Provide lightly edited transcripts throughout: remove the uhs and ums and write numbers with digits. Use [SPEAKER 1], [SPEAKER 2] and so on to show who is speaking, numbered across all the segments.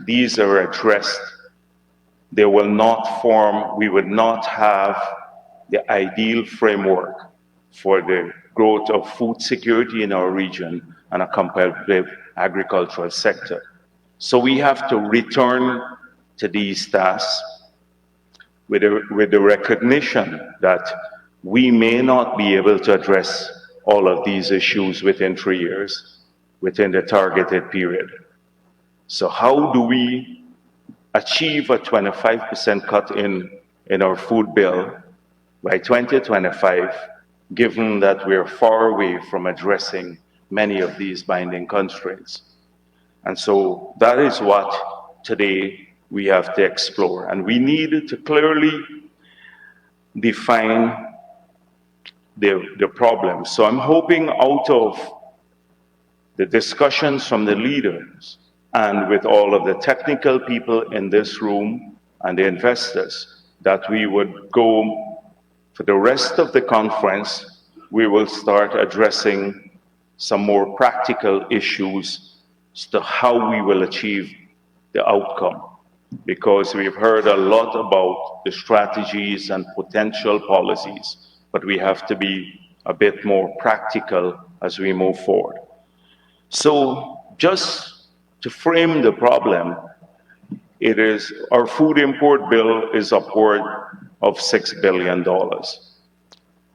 [SPEAKER 1] these are addressed, we would not have the ideal framework for the growth of food security in our region and a competitive agricultural sector. So we have to return to these tasks with the recognition that we may not be able to address all of these issues within 3 years, within the targeted period. So how do we achieve a 25% cut in our food bill by 2025, given that we're far away from addressing many of these binding constraints? And so that is what today we have to explore. And we need to clearly define the problem. So I'm hoping out of the discussions from the leaders and with all of the technical people in this room and the investors, that we would go for the rest of the conference, we will start addressing some more practical issues as to how we will achieve the outcome. Because we've heard a lot about the strategies and potential policies, but we have to be a bit more practical as we move forward. So just to frame the problem, it is our food import bill is upward of $6 billion.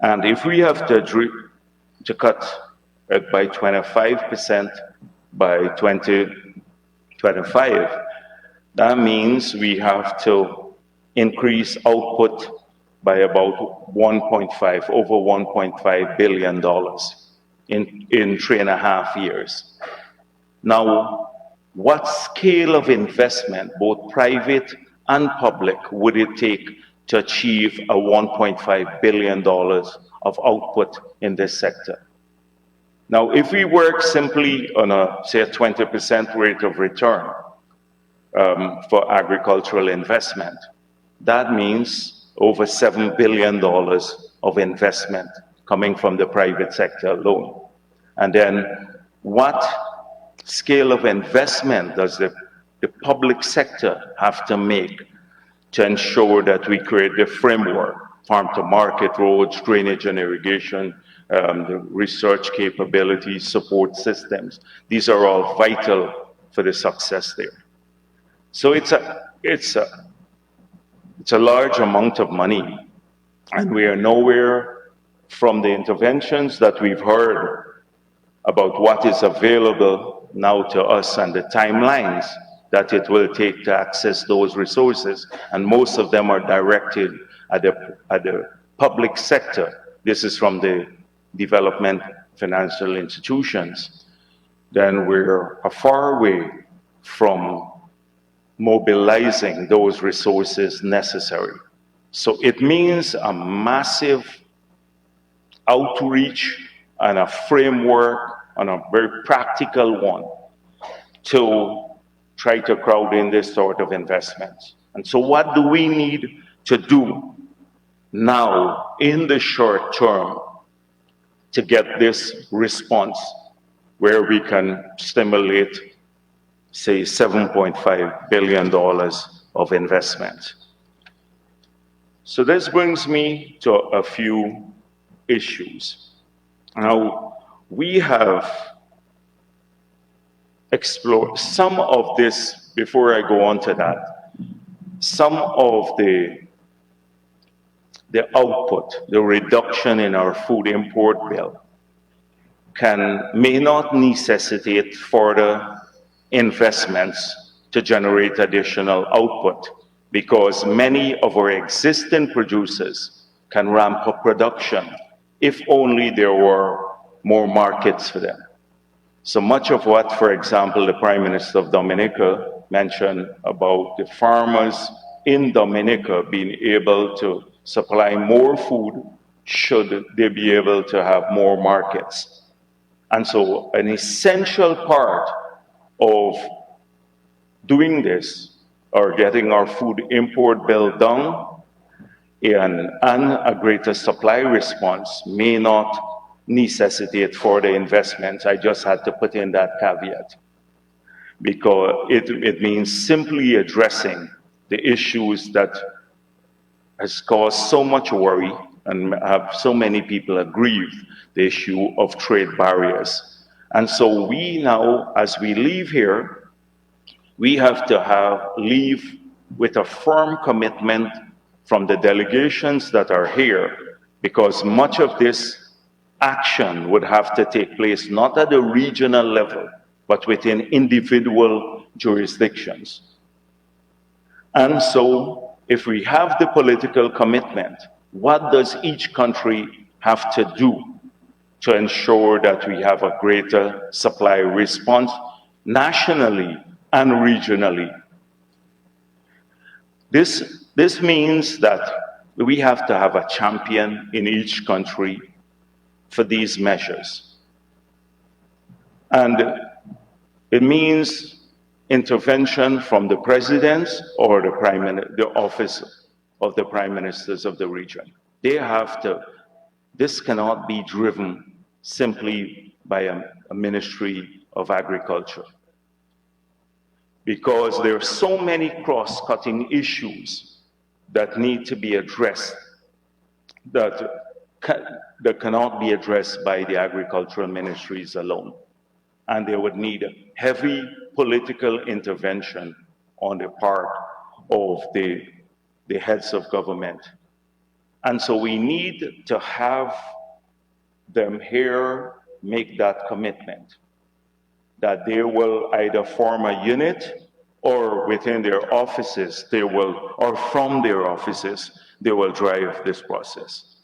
[SPEAKER 1] And if we have to cut it by 25% by 2025, that means we have to increase output by about over $1.5 billion in 3.5 years. Now, what scale of investment, both private and public, would it take to achieve a $1.5 billion of output in this sector? Now, if we work simply on say a 20% rate of return for agricultural investment, that means over $7 billion of investment coming from the private sector alone. And then what scale of investment does the public sector have to make to ensure that we create the framework, farm-to-market roads, drainage and irrigation, the research capabilities, support systems? These are all vital for the success there. So it's a large amount of money, and we are nowhere from the interventions that we've heard about what is available now to us and the timelines that it will take to access those resources, and most of them are directed at the public sector. This is from the development financial institutions. Then we're far away from mobilizing those resources necessary. So it means a massive outreach and a framework, and a very practical one, to try to crowd in this sort of investments. And so what do we need to do now in the short term to get this response where we can stimulate, say, $7.5 billion of investment? So this brings me to a few issues. Now, we have explored some of this. Before I go on to that, some of the output, the reduction in our food import bill may not necessitate further investments to generate additional output, because many of our existing producers can ramp up production if only there were more markets for them. So much of what, for example, the Prime Minister of Dominica mentioned about the farmers in Dominica being able to supply more food should they be able to have more markets. And so an essential part of doing this, or getting our food import bill down, and a greater supply response, may not necessitate further investments. I just had to put in that caveat. because it means simply addressing the issues that has caused so much worry and have so many people aggrieved, the issue of trade barriers. And so we now, as we leave here, we have to leave with a firm commitment from the delegations that are here, because much of this action would have to take place not at a regional level, but within individual jurisdictions. And so, if we have the political commitment, what does each country have to do to ensure that we have a greater supply response nationally and regionally? This means that we have to have a champion in each country for these measures. And it means intervention from the presidents or the office of the prime ministers of the region. They have to, this cannot be driven simply by a Ministry of Agriculture, because there are so many cross-cutting issues that need to be addressed that cannot be addressed by the agricultural ministries alone. And they would need heavy political intervention on the part of the heads of government. And so we need to have them here make that commitment, that they will either form a unit or within their offices, or from their offices, they will drive this process.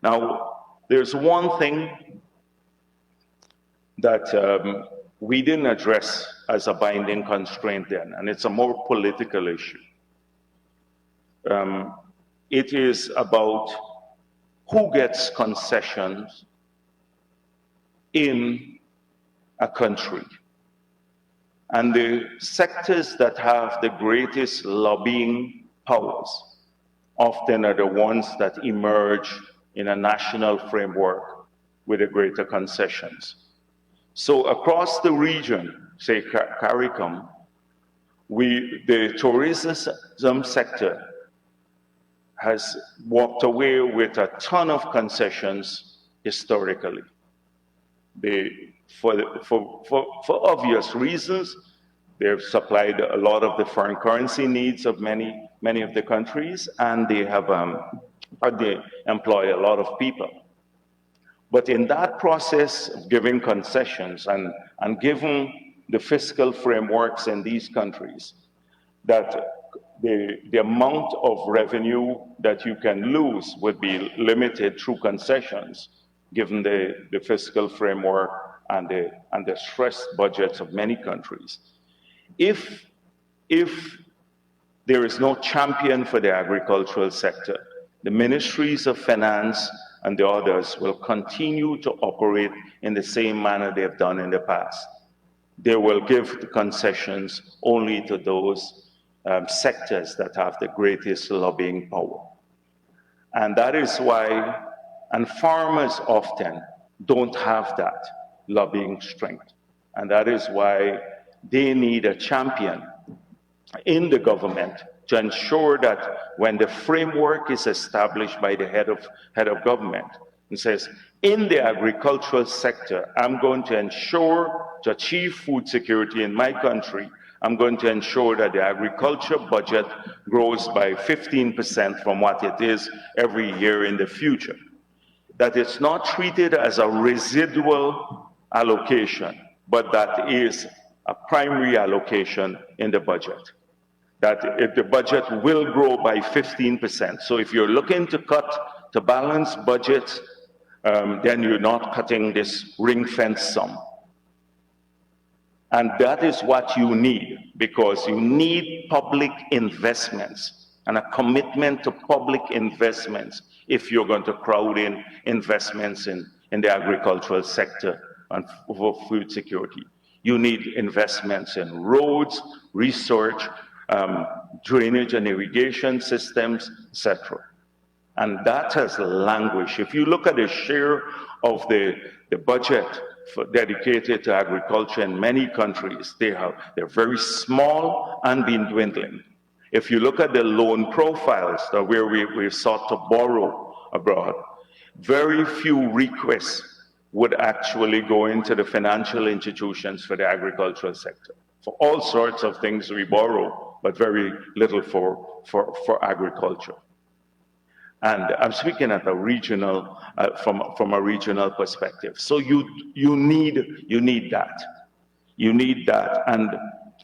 [SPEAKER 1] Now, there's one thing that we didn't address as a binding constraint then, and it's a more political issue. It is about who gets concessions in a country. And the sectors that have the greatest lobbying powers often are the ones that emerge in a national framework with the greater concessions. So across the region, say CARICOM, the tourism sector has walked away with a ton of concessions historically. For obvious reasons, they've supplied a lot of the foreign currency needs of many of the countries, and they employ a lot of people. But in that process of giving concessions and given the fiscal frameworks in these countries, that the amount of revenue that you can lose would be limited through concessions, given the fiscal framework and the stressed budgets of many countries. If there is no champion for the agricultural sector, the ministries of finance and the others will continue to operate in the same manner they've done in the past. They will give the concessions only to those sectors that have the greatest lobbying power. And that is why, and farmers often don't have that lobbying strength. And that is why they need a champion in the government to ensure that when the framework is established by the head of government and says, in the agricultural sector, I'm going to ensure to achieve food security in my country, I'm going to ensure that the agriculture budget grows by 15% from what it is every year in the future. That it's not treated as a residual allocation, but that is a primary allocation in the budget. That if the budget will grow by 15%. So if you're looking to cut to balance budgets, then you're not cutting this ring-fence sum. And that is what you need, because you need public investments and a commitment to public investments if you're going to crowd in investments in the agricultural sector and for food security. You need investments in roads, research, drainage and irrigation systems, etc. And that has languished. If you look at the share of the budget dedicated to agriculture in many countries. They're very small and been dwindling. If you look at the loan profiles where we've sought to borrow abroad, very few requests would actually go into the financial institutions for the agricultural sector. For all sorts of things we borrow, but very little for agriculture. And I'm speaking at a regional, from a regional perspective. So you need that. You need that. And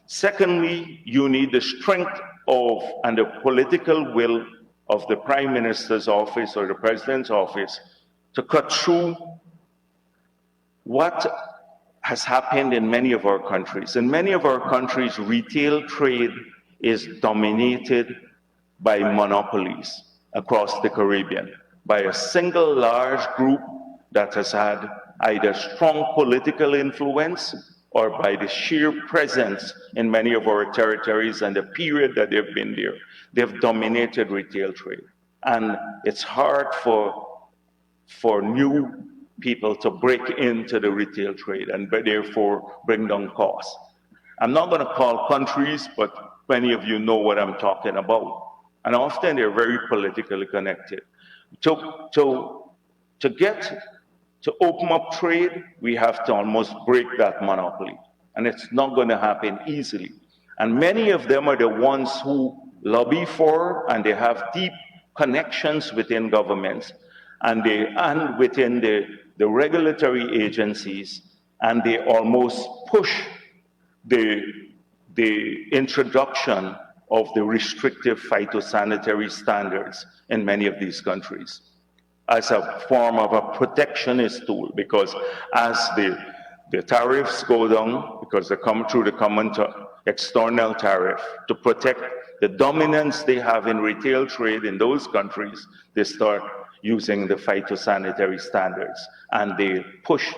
[SPEAKER 1] secondly, you need the strength of and the political will of the Prime Minister's office or the President's office to cut through what has happened in many of our countries. In many of our countries, retail trade is dominated by monopolies across the Caribbean, by a single large group that has had either strong political influence or by the sheer presence in many of our territories and the period that they've been there. They've dominated retail trade. And it's hard for new people to break into the retail trade and therefore bring down costs. I'm not going to call countries, but many of you know what I'm talking about. And often they're very politically connected. To open up trade, we have to almost break that monopoly. And it's not going to happen easily. And many of them are the ones who lobby for, and they have deep connections within governments, and within the regulatory agencies, and they almost push the introduction of the restrictive phytosanitary standards in many of these countries as a form of a protectionist tool, because as the tariffs go down, because they come through the common external tariff, to protect the dominance they have in retail trade in those countries, they start using the phytosanitary standards, and they push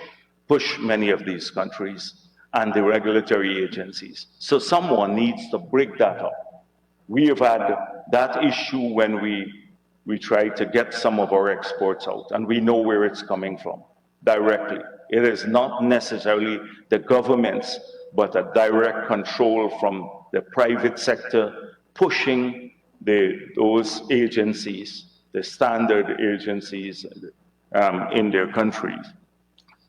[SPEAKER 1] many of these countries and the regulatory agencies. So someone needs to break that up. We have had that issue when we try to get some of our exports out, and we know where it's coming from directly. It is not necessarily the governments, but a direct control from the private sector pushing those agencies, the standard agencies in their countries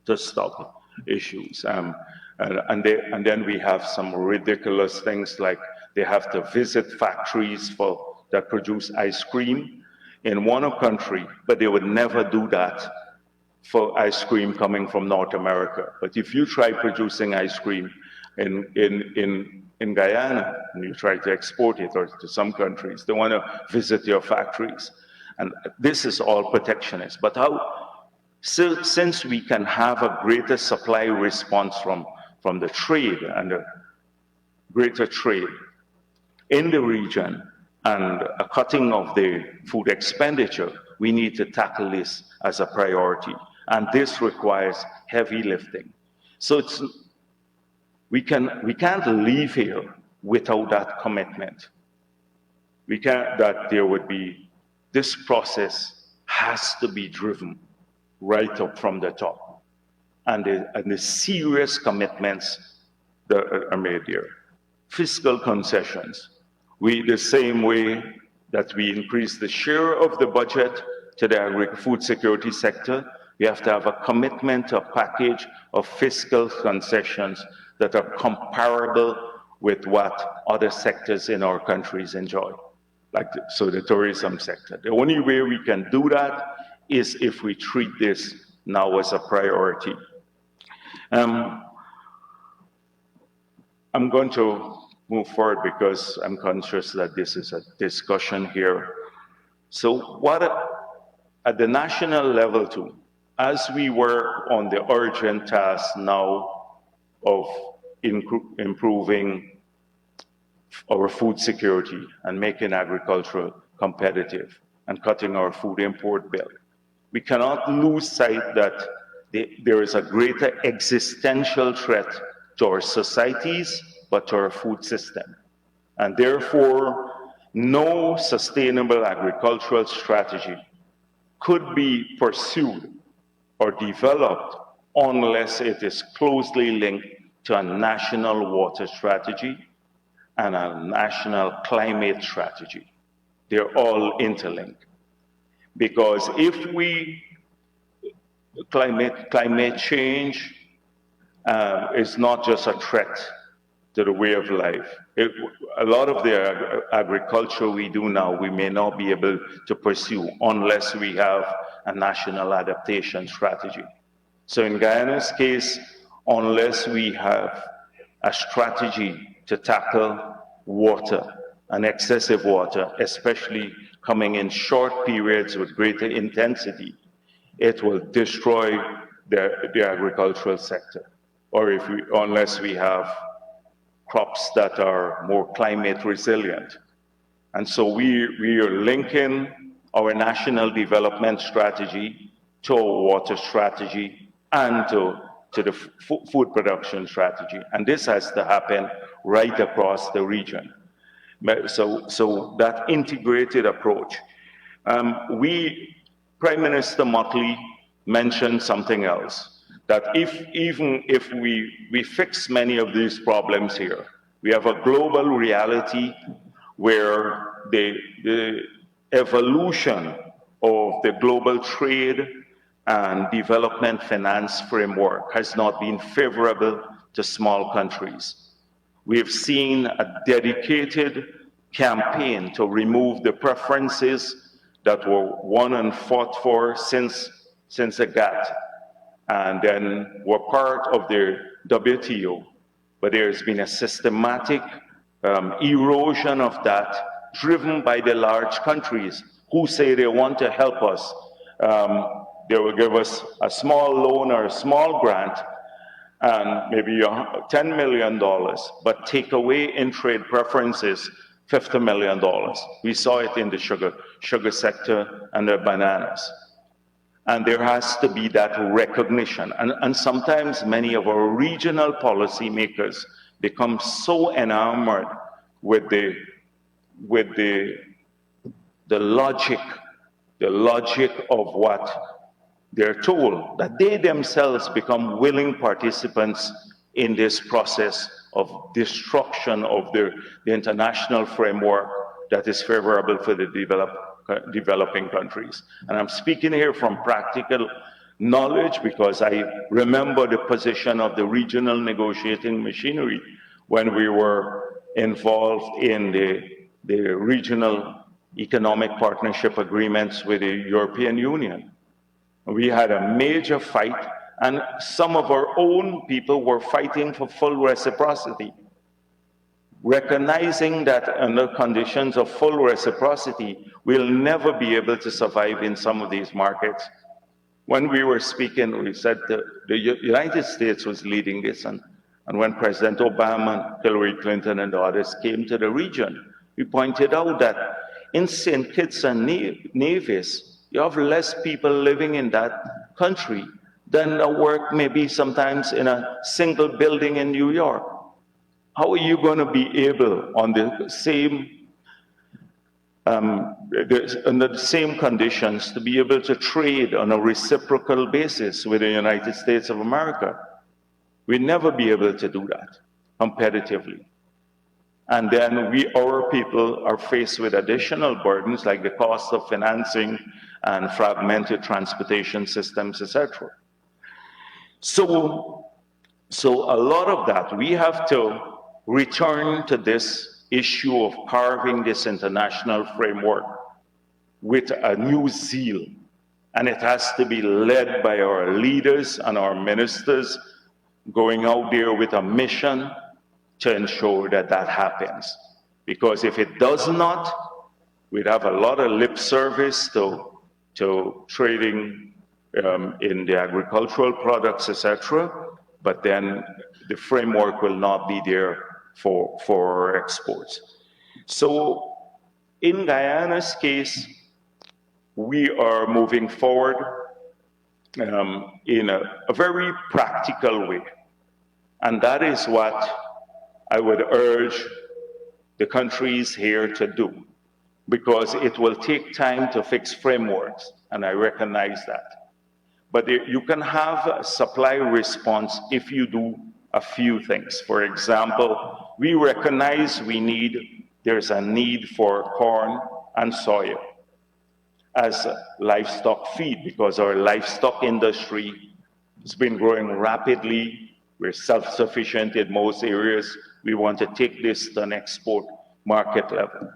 [SPEAKER 1] to stop issues. And then we have some ridiculous things like they have to visit factories that produce ice cream in one country, but they would never do that for ice cream coming from North America. But if you try producing ice cream in Guyana and you try to export it or to some countries, they want to visit your factories. And this is all protectionist. But since we can have a greater supply response from the trade and the greater trade in the region and a cutting of the food expenditure, we need to tackle this as a priority. And this requires heavy lifting. So we can't leave here without that commitment. This process has to be driven right up from the top. And the serious commitments that are made there. Fiscal concessions. The same way that we increase the share of the budget to the food security sector, we have to have a commitment, a package of fiscal concessions that are comparable with what other sectors in our countries enjoy. So the tourism sector. The only way we can do that is if we treat this now as a priority. I'm going to move forward because I'm conscious that this is a discussion here. So at the national level too, as we were on the urgent task now of improving our food security and making agriculture competitive and cutting our food import bill, we cannot lose sight that there is a greater existential threat to our societies, but to our food system. And therefore, no sustainable agricultural strategy could be pursued or developed unless it is closely linked to a national water strategy and a national climate strategy. They're all interlinked. Because if climate change is not just a threat to the way of life. A lot of the agriculture we do now, we may not be able to pursue unless we have a national adaptation strategy. So in Guyana's case, unless we have a strategy to tackle water and excessive water, especially coming in short periods with greater intensity, it will destroy the agricultural sector. Or unless we have crops that are more climate resilient. And so we are linking our national development strategy to our water strategy and to the food production strategy. And this has to happen right across the region. So that integrated approach. Prime Minister Motley mentioned something else, that even if we fix many of these problems here, we have a global reality where the evolution of the global trade and development finance framework has not been favorable to small countries. We have seen a dedicated campaign to remove the preferences that were won and fought for since the GATT, and then were part of the WTO. But there's been a systematic erosion of that, driven by the large countries who say they want to help us. They will give us a small loan or a small grant, and maybe $10 million, but take away in trade preferences $50 million. We saw it in the sugar sector and the bananas. And there has to be that recognition. And sometimes many of our regional policymakers become so enamored with the logic of what they're told, that they themselves become willing participants in this process of destruction of the international framework that is favorable for the developing countries. And I'm speaking here from practical knowledge because I remember the position of the regional negotiating machinery when we were involved in the regional economic partnership agreements with the European Union. We had a major fight, and some of our own people were fighting for full reciprocity, recognizing that under conditions of full reciprocity, we'll never be able to survive in some of these markets. When we were speaking, we said the United States was leading this, and when President Obama, Hillary Clinton, and the others came to the region, we pointed out that in St. Kitts and Nevis, you have less people living in that country than work maybe sometimes in a single building in New York. How are you going to be able, on the same under the same conditions, to be able to trade on a reciprocal basis with the United States of America? We'll never be able to do that competitively. And then our people are faced with additional burdens like the cost of financing and fragmented transportation systems, etc. So a lot of that, we have to return to this issue of carving this international framework with a new zeal. And it has to be led by our leaders and our ministers going out there with a mission to ensure that that happens. Because if it does not, we'd have a lot of lip service to trading in the agricultural products, etc. But then the framework will not be there for exports. So in Guyana's case, we are moving forward in a very practical way. And that is what I would urge the countries here to do, because it will take time to fix frameworks, and I recognize that. But you can have a supply response if you do a few things. For example, we recognize there's a need for corn and soya as livestock feed because our livestock industry has been growing rapidly. We're self-sufficient in most areas. We want to take this to an export market level.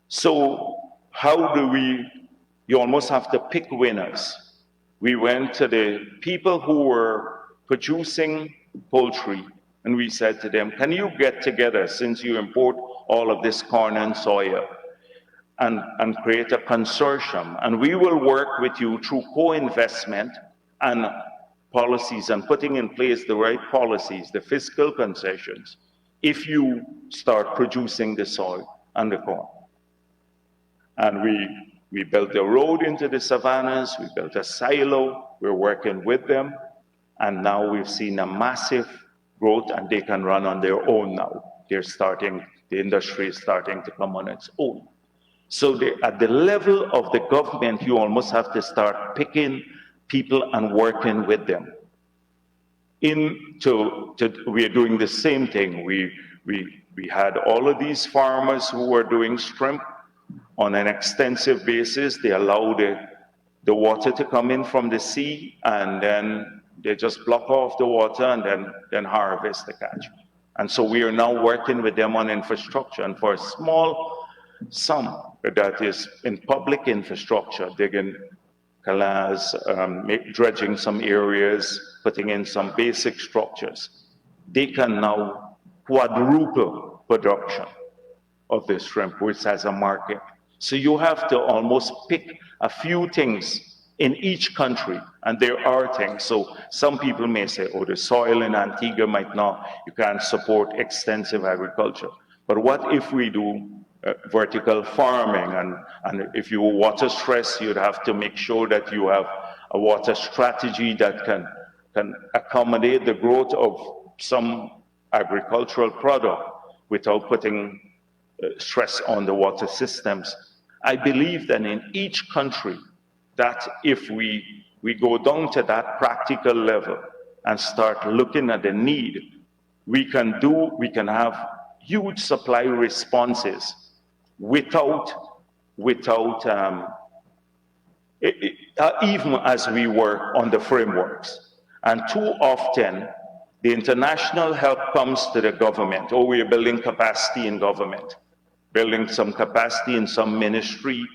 [SPEAKER 1] So how do you almost have to pick winners. We went to the people who were producing poultry and we said to them, can you get together since you import all of this corn and soya and create a consortium, and we will work with you through co-investment and policies and putting in place the right policies, the fiscal concessions, if you start producing the soy and the corn. And we built a road into the savannas, we built a silo, we're working with them, and now we've seen a massive growth and they can run on their own now. The industry is starting to come on its own. So at the level of the government, you almost have to start picking people and working with them. We are doing the same thing. We had all of these farmers who were doing shrimp on an extensive basis. They allow the water to come in from the sea, and then they just block off the water and then harvest the catch. And so we are now working with them on infrastructure, and for a small sum that is in public infrastructure, digging canals, dredging some areas, putting in some basic structures, they can now quadruple production of the shrimp, which has a market. So you have to almost pick a few things in each country, and there are things. So some people may say, oh, the soil in Antigua might not, you can't support extensive agriculture. But what if we do vertical farming, and if you water stress, you'd have to make sure that you have a water strategy that can accommodate the growth of some agricultural product without putting stress on the water systems. I believe that in each country, that if we go down to that practical level and start looking at the need, we can have huge supply responses without even as we work on the frameworks. And too often, the international help comes to the government. Oh, we're building capacity in government, building some capacity in some ministry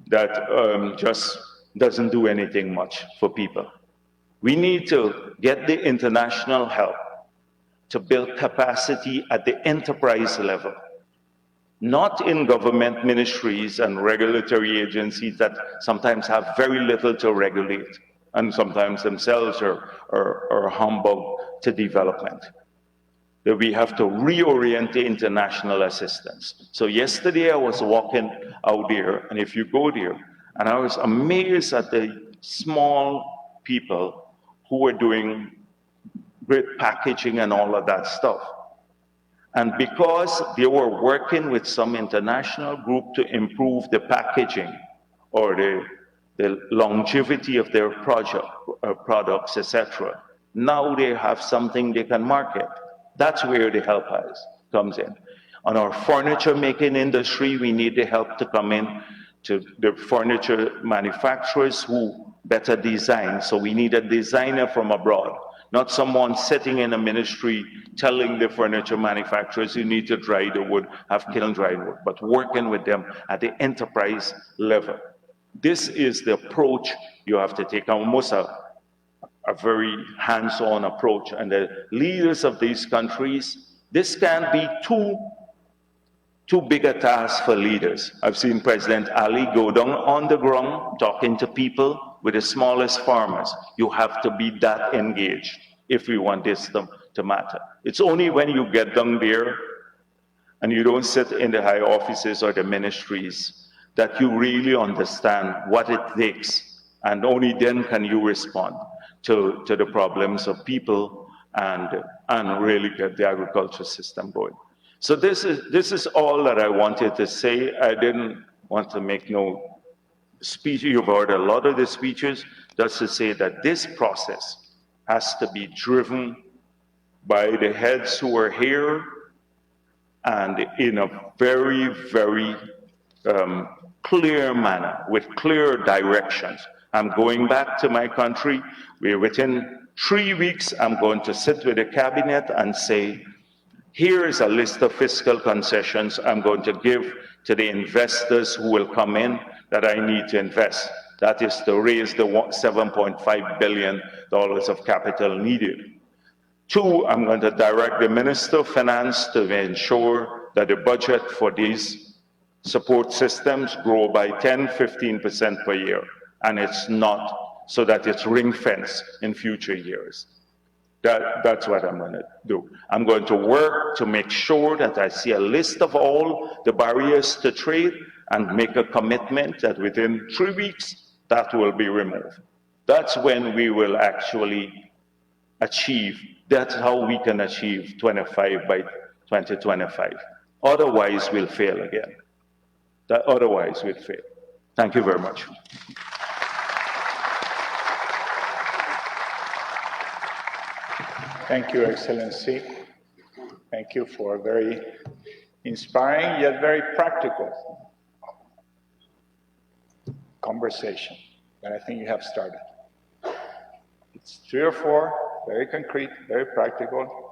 [SPEAKER 1] that just doesn't do anything much for people. We need to get the international help to build capacity at the enterprise level, not in government ministries and regulatory agencies that sometimes have very little to regulate and sometimes themselves are humbug to development. That we have to reorient the international assistance. So yesterday I was walking out there, and if you go there, and I was amazed at the small people who were doing great packaging and all of that stuff. And because they were working with some international group to improve the packaging or the longevity of their products, etc., now they have something they can market. That's where the help comes in. On our furniture making industry, we need the help to come in to the furniture manufacturers who better design. So we need a designer from abroad, not someone sitting in a ministry telling the furniture manufacturers you need to dry the wood, have kiln dried wood, but working with them at the enterprise level. This is the approach you have to take, almost a very hands-on approach. And the leaders of these countries, this can't be too big a task for leaders. I've seen President Ali go down on the ground talking to people with the smallest farmers. You have to be that engaged if we want this to matter. It's only when you get down there and you don't sit in the high offices or the ministries that you really understand what it takes, and only then can you respond to the problems of people and really get the agriculture system going. So this is all that I wanted to say. I didn't want to make no speech. You've heard a lot of the speeches. That's to say that this process has to be driven by the heads who are here and in a very, very clear manner, with clear directions. I'm going back to my country. Within 3 weeks, I'm going to sit with the cabinet and say, here is a list of fiscal concessions I'm going to give to the investors who will come in that I need to invest. That is to raise the $7.5 billion of capital needed. Two, I'm going to direct the Minister of Finance to ensure that the budget for these support systems grow by 10–15% per year, and it's not, so that it's ring-fenced in future years. That's what I'm going to do. I'm going to work to make sure that I see a list of all the barriers to trade and make a commitment that within 3 weeks, that will be removed. That's when we will actually achieve, that's how we can achieve 25 by 2025. Otherwise, we'll fail again. Otherwise, we'll fail. Thank you very much.
[SPEAKER 2] Thank you, Excellency. Thank you for a very inspiring yet very practical conversation that I think you have started. It's 3 or 4, very concrete, very practical,